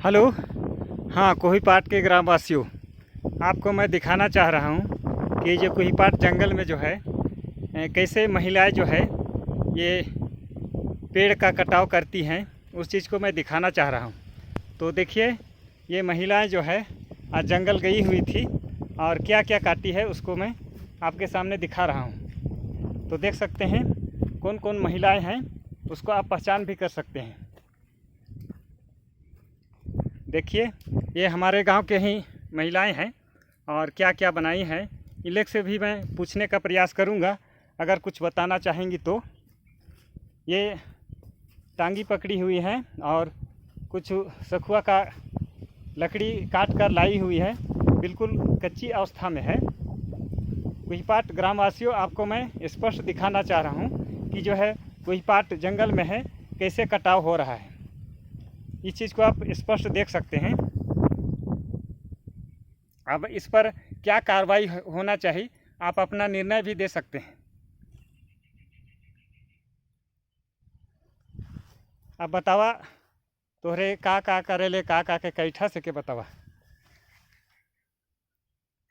Hello. हाँ, कोहीपाट के ग्रामवासियों, आपको मैं दिखाना चाह रहा हूँ कि जो कोहीपाट जंगल में जो है कैसे महिलाएं जो है ये पेड़ का कटाव करती हैं, उस चीज़ को मैं दिखाना चाह रहा हूँ। तो देखिए, ये महिलाएं जो है आज जंगल गई हुई थी और क्या क्या काटी है उसको मैं आपके सामने दिखा रहा हूँ। तो देख सकते हैं कौन कौन महिलाएं हैं, उसको आप पहचान भी कर सकते हैं। देखिए, ये हमारे गांव के ही महिलाएं हैं और क्या क्या बनाई हैं, इलेक से भी मैं पूछने का प्रयास करूंगा, अगर कुछ बताना चाहेंगी तो। ये टांगी पकड़ी हुई है और कुछ सखुआ का लकड़ी काट कर लाई हुई है, बिल्कुल कच्ची अवस्था में है। कोहीपाट ग्रामवासियों, आपको मैं स्पष्ट दिखाना चाह रहा हूँ कि जो है कोहीपाट जंगल में है कैसे कटाव हो रहा है। इस चीज़ को आप स्पष्ट देख सकते हैं। अब इस पर क्या कार्रवाई होना चाहिए, आप अपना निर्णय भी दे सकते हैं। अब बतावा तोहरे का करेले का के कैठा से के बतावा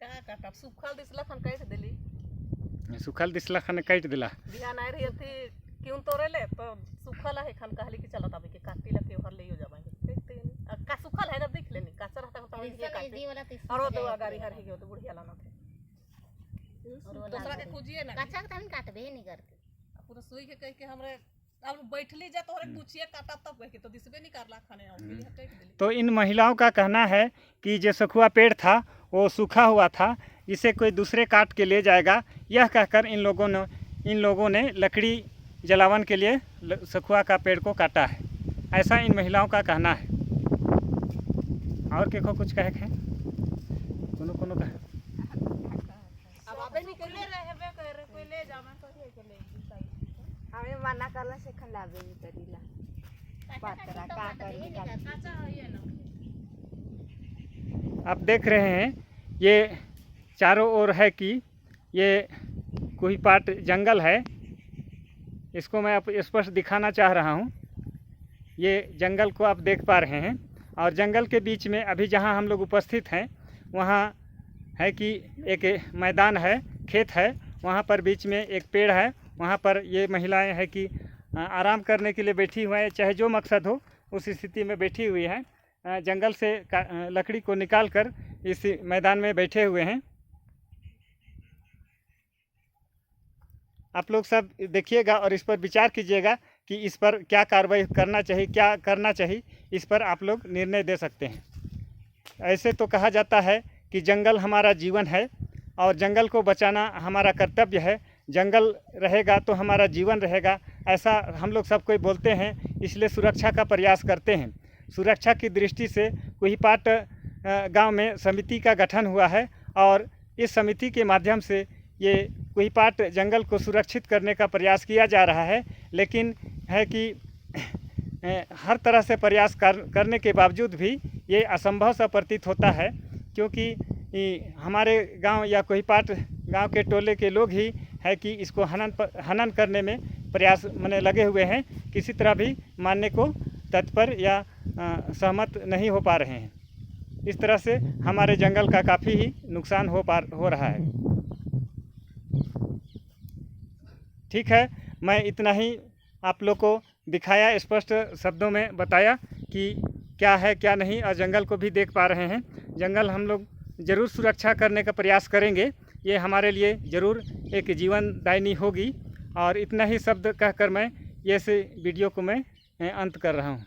का काटब सुखल दिसला खन काट देली। सुखल दिसला खन काट दिला। बिहान आई रही थी क्यों तोड़े ले तो सुखल है खन कहली कि चलो तभी के काटी ला के हर ले हो जाएंगे। देखते हैं का सुखल है ना, देख लेनी काचा रहता होता है ये काटे और वो दो गाड़ी हर ही हो तो बुढ़िया लाना थे और दूसरा के खोजिए ना काचा के तन काटबे नहीं करके पूरा सुई के कह के हमरे अब बैठली जा तोहरे कुछिए काटा तब कह के तो दिसबे नहीं करला खाने और के लिए हटे देली। तो इन महिलाओं का कहना है कि जो सखुआ पेड़ था वो सूखा हुआ था, इसे कोई दूसरे काट के ले जाएगा, यह कहकर इन लोगों ने लकड़ी जलावन के लिए सखुआ का पेड़ को काटा है, ऐसा इन महिलाओं का कहना है। और के को कुछ कहे हैं कोनो का अब आबे नहीं कर रहबे कर कोई ले जाना कहिए के ले हमें मना करला से खन लाबे नहीं करीला पातरा का करी काचा है ना। आप देख रहे हैं ये चारों ओर है कि ये कोहीपाट जंगल है, इसको मैं आप स्पष्ट दिखाना चाह रहा हूँ। ये जंगल को आप देख पा रहे हैं और जंगल के बीच में अभी जहाँ हम लोग उपस्थित हैं वहाँ है कि एक मैदान है, खेत है, वहाँ पर बीच में एक पेड़ है, वहाँ पर ये महिलाएं है कि आराम करने के लिए बैठी हुई है, चाहे जो मकसद हो उस स्थिति में बैठी हुई है। जंगल से लकड़ी को निकाल कर इस मैदान में बैठे हुए हैं। आप लोग सब देखिएगा और इस पर विचार कीजिएगा कि इस पर क्या कार्रवाई करना चाहिए, क्या करना चाहिए, इस पर आप लोग निर्णय दे सकते हैं। ऐसे तो कहा जाता है कि जंगल हमारा जीवन है और जंगल को बचाना हमारा कर्तव्य है। जंगल रहेगा तो हमारा जीवन रहेगा, ऐसा हम लोग सब कोई बोलते हैं, इसलिए सुरक्षा का प्रयास करते हैं। सुरक्षा की दृष्टि से कोहीपाट गांव में समिति का गठन हुआ है और इस समिति के माध्यम से ये कोहीपाट जंगल को सुरक्षित करने का प्रयास किया जा रहा है। लेकिन है कि हर तरह से प्रयास करने के बावजूद भी ये असंभव सा प्रतीत होता है, क्योंकि हमारे गांव या कोहीपाट गांव के टोले के लोग ही है कि इसको हनन करने में प्रयास में लगे हुए हैं, किसी तरह भी मानने को तत्पर या सहमत नहीं हो पा रहे हैं। इस तरह से हमारे जंगल का काफ़ी ही नुकसान हो रहा है। ठीक है, मैं इतना ही आप लोग को दिखाया, स्पष्ट शब्दों में बताया कि क्या है क्या नहीं, और जंगल को भी देख पा रहे हैं। जंगल हम लोग ज़रूर सुरक्षा करने का प्रयास करेंगे, ये हमारे लिए ज़रूर एक जीवनदायिनी होगी। और इतना ही शब्द कहकर मैं ये वीडियो को मैं अंत कर रहा हूँ।